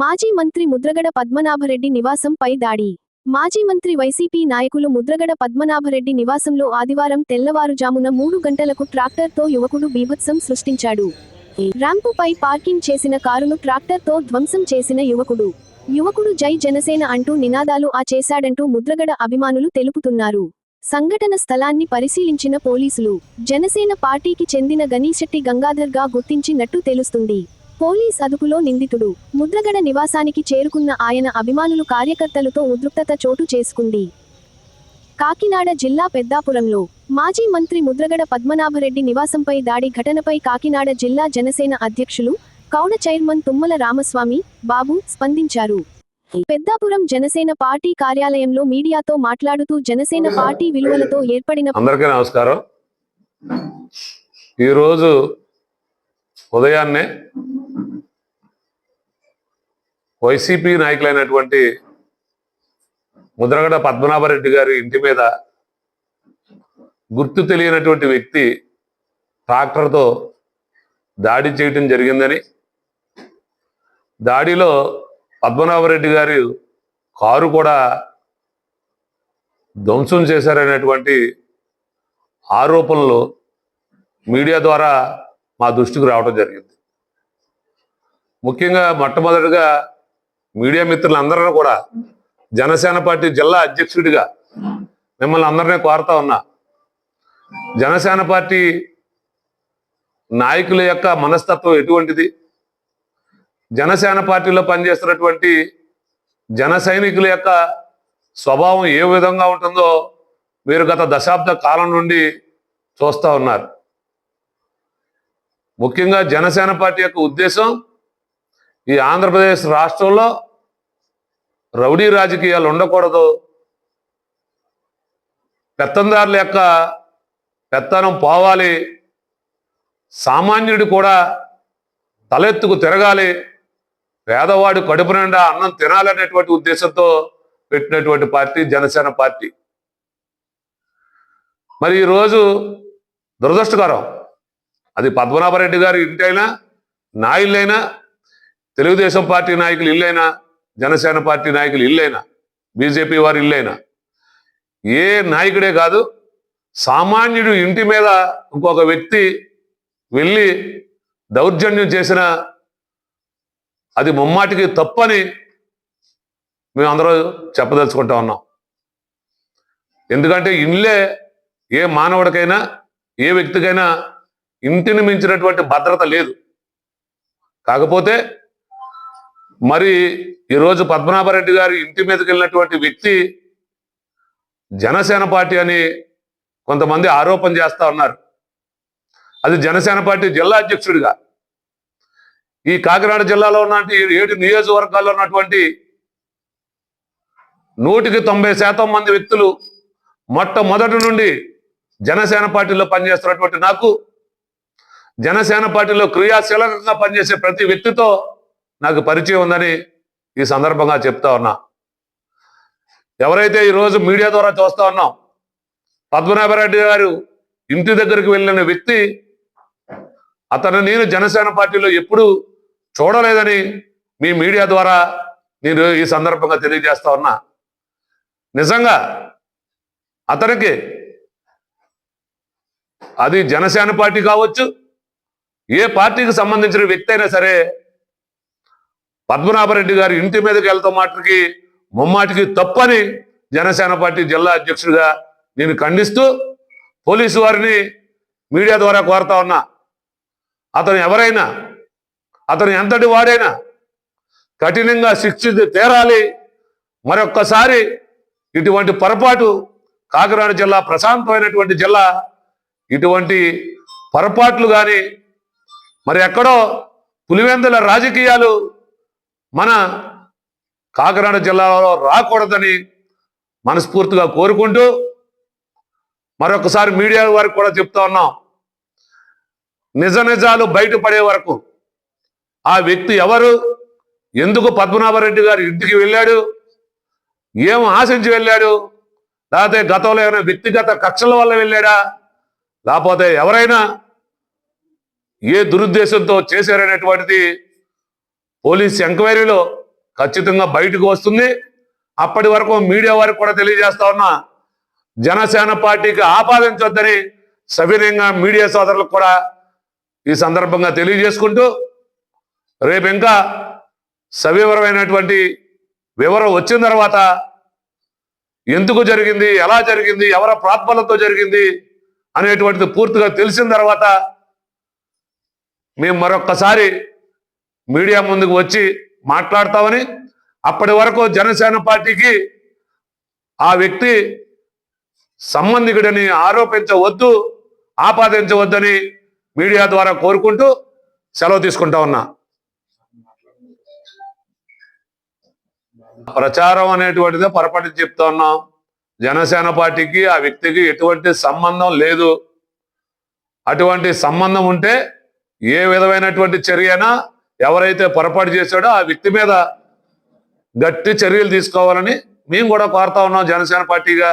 మాజీ మంత్రి ముద్రగడ పద్మనాభరెడ్డి నివాసంపై దాడి. మాజీ మంత్రి వైసీపీ నాయకులు ముద్రగడ పద్మనాభరెడ్డి నివాసంలో ఆదివారం తెల్లవారుజామున 3 గంటలకు ట్రాక్టర్తో యువకుడు బీభత్సం సృష్టించాడు. ర్యాంపుపై పార్కింగ్ చేసిన కారును ట్రాక్టర్తో ధ్వంసం చేసిన యువకుడు జై జనసేన అంటూ నినాదాలు చేశాడంటూ ముద్రగడ అభిమానులు తెలుపుతున్నారు. సంఘటన స్థలాన్ని పరిశీలించిన పోలీసులు జనసేన పార్టీకి చెందిన గణీశెట్టి గంగాధర్గా గుర్తించినట్టు తెలుస్తుంది. పోలీస్ అదుపులో నిందితుడు. ముద్రగడ నివాసానికి చేరుకున్న ఆయన అభిమానులు కార్యకర్తలతో ఉద్రిక్తత చోటు చేసుకుంది. కాకినాడ జిల్లా పెద్దాపురంలో మాజీ మంత్రి ముద్రగడ పద్మనాభరెడ్డి నివాసంపై దాడి ఘటనపై కాకినాడ జిల్లా జనసేన అధ్యక్షులు, కౌడ చైర్మన్ తుమ్మల రామస్వామి, బాబు స్పందించారు. పెద్దాపురం జనసేన పార్టీ కార్యాలయంలో మీడియాతో మాట్లాడుతూ జనసేన పార్టీ విలువలతో ఏర్పడిన అందరికీ నమస్కారం. ఈరోజు ఉదయాన్నే వైసీపీ నాయకులైనటువంటి ముద్రగడ పద్మనాభరెడ్డి గారి ఇంటి మీద గుర్తు తెలియనటువంటి వ్యక్తి ట్రాక్టర్తో దాడి చేయటం జరిగిందని, దాడిలో పద్మనాభరెడ్డి గారి కారు కూడా ధ్వంసం చేశారనేటువంటి ఆరోపణలు మీడియా ద్వారా మా దృష్టికి రావడం జరిగింది. ముఖ్యంగా మొట్టమొదటిగా మీడియా మిత్రులందరూ కూడా జనసేన పార్టీ జిల్లా అధ్యక్షుడిగా మిమ్మల్ని అందరినీ కోరుతా ఉన్నా, జనసేన పార్టీ నాయకుల యొక్క మనస్తత్వం ఎటువంటిది, జనసేన పార్టీలో పనిచేస్తున్నటువంటి జన సైనికుల యొక్క స్వభావం ఏ విధంగా ఉంటుందో మీరు గత దశాబ్ద కాలం నుండి చూస్తూ ఉన్నారు. ముఖ్యంగా జనసేన పార్టీ యొక్క ఉద్దేశం ఈ ఆంధ్రప్రదేశ్ రాష్ట్రంలో రౌడీ రాజకీయాలు ఉండకూడదు, పెత్తందారుల యొక్క పెత్తనం పోవాలి, సామాన్యుడు కూడా తలెత్తుకు తిరగాలి, పేదవాడు కడుపు నిండా అన్నం తినాలనేటువంటి ఉద్దేశంతో పెట్టినటువంటి పార్టీ జనసేన పార్టీ. మరి ఈరోజు దురదృష్టకరం, అది పద్మనాభరెడ్డి గారి ఇంటైనా, నా ఇల్లైనా, తెలుగుదేశం పార్టీ నాయకులు ఇల్లైనా, జనసేన పార్టీ నాయకులు ఇల్లైనా, బీజేపీ వారి ఇల్లైనా, ఏ నాయకుడే కాదు, సామాన్యుడు ఇంటి మీద ఇంకొక వ్యక్తి వెళ్ళి దౌర్జన్యం చేసిన అది ముమ్మాటికి తప్పని మేము అందరూ చెప్పదలుచుకుంటా ఉన్నాం. ఎందుకంటే ఇల్లే ఏ మానవుడికైనా ఏ వ్యక్తికైనా ఇంటిని మించినటువంటి భద్రత లేదు. కాకపోతే మరి ఈరోజు పద్మనాభరెడ్డి గారి ఇంటి మీదకి వెళ్ళినటువంటి వ్యక్తి జనసేన పార్టీ అని కొంతమంది ఆరోపణ చేస్తా ఉన్నారు. అది జనసేన పార్టీ జిల్లా అధ్యక్షుడిగా ఈ కాకినాడ జిల్లాలో ఉన్నటువంటి 7 నియోజకవర్గాల్లో ఉన్నటువంటి 190% మంది వ్యక్తులు మొట్టమొదటి నుండి జనసేన పార్టీలో పనిచేస్తున్నటువంటి నాకు, జనసేన పార్టీలో క్రియాశీలకంగా పనిచేసే ప్రతి వ్యక్తితో నాకు పరిచయం ఉందని ఈ సందర్భంగా చెప్తా ఉన్నా. ఎవరైతే ఈరోజు మీడియా ద్వారా చూస్తా ఉన్నాం, పద్మనాభరెడ్డి గారు ఇంటి దగ్గరికి వెళ్ళిన వ్యక్తి, అతను నేను జనసేన పార్టీలో ఎప్పుడు చూడలేదని మీ మీడియా ద్వారా నేను ఈ సందర్భంగా తెలియజేస్తా ఉన్నా. నిజంగా అతనికి అది జనసేన పార్టీ కావచ్చు, ఏ పార్టీకి సంబంధించిన వ్యక్తి అయినా సరే, పద్మనాభరెడ్డి గారి ఇంటి మీదకి వెళ్తాం మాటకి ముమ్మాటికి తప్పని జనసేన పార్టీ జిల్లా అధ్యక్షుడిగా నేను ఖండిస్తూ పోలీసు వారిని మీడియా ద్వారా కోరుతా ఉన్నా. అతను ఎవరైనా, అతను ఎంతటి వాడైనా కఠినంగా శిక్షించి తీరాలి. మరొక్కసారి ఇటువంటి పొరపాటు, కాకినాడ జిల్లా ప్రశాంతమైనటువంటి జిల్లా, ఇటువంటి పొరపాట్లు కానీ మరి ఎక్కడో పులివెందుల రాజకీయాలు మన కాకినాడ జిల్లాలో రాకూడదని మనస్ఫూర్తిగా కోరుకుంటూ మరొకసారి మీడియా వారికి కూడా చెప్తా ఉన్నాం, నిజాలు బయటపడే వరకు ఆ వ్యక్తి ఎవరు, ఎందుకు పద్మనాభరెడ్డి గారి ఇంటికి వెళ్ళాడు, ఏం ఆశించి వెళ్ళాడు, లేకపోతే గతంలో ఏమైనా వ్యక్తిగత కక్షల వల్ల వెళ్ళాడా, లేకపోతే ఎవరైనా ఏ దురుద్దేశంతో చేశారనేటువంటిది పోలీస్ ఎంక్వైరీలో ఖచ్చితంగా బయటకు వస్తుంది. అప్పటి వరకు మీడియా వారికి కూడా తెలియజేస్తా ఉన్నా, జనసేన పార్టీకి ఆపాదించొద్దని సవినయంగా మీడియా సోదరులకు కూడా ఈ సందర్భంగా తెలియజేసుకుంటూ, రేపు ఇంకా సవివరమైనటువంటి వివరం వచ్చిన తర్వాత ఎందుకు జరిగింది, ఎలా జరిగింది, ఎవరి ప్రాత్మలతో జరిగింది అనేటువంటిది పూర్తిగా తెలిసిన తర్వాత మేము మరొక్కసారి మీడియా ముందుకు వచ్చి మాట్లాడతామని, అప్పటి వరకు జనసేన పార్టీకి ఆ వ్యక్తి సంబంధికుడని ఆరోపించవద్దు, ఆపాదించవద్దని మీడియా ద్వారా కోరుకుంటూ సెలవు తీసుకుంటా ఉన్నా. ప్రచారం అనేటువంటిదే పొరపాటు చెప్తా ఉన్నాం. జనసేన పార్టీకి ఆ వ్యక్తికి ఎటువంటి సంబంధం లేదు. అటువంటి సంబంధం ఉంటే ఏ విధమైనటువంటి చర్య అయినా ఎవరైతే పొరపాటు చేశాడో ఆ వ్యక్తి మీద గట్టి చర్యలు తీసుకోవాలని మేము కూడా కోరుతా ఉన్నాం జనసేన పార్టీగా.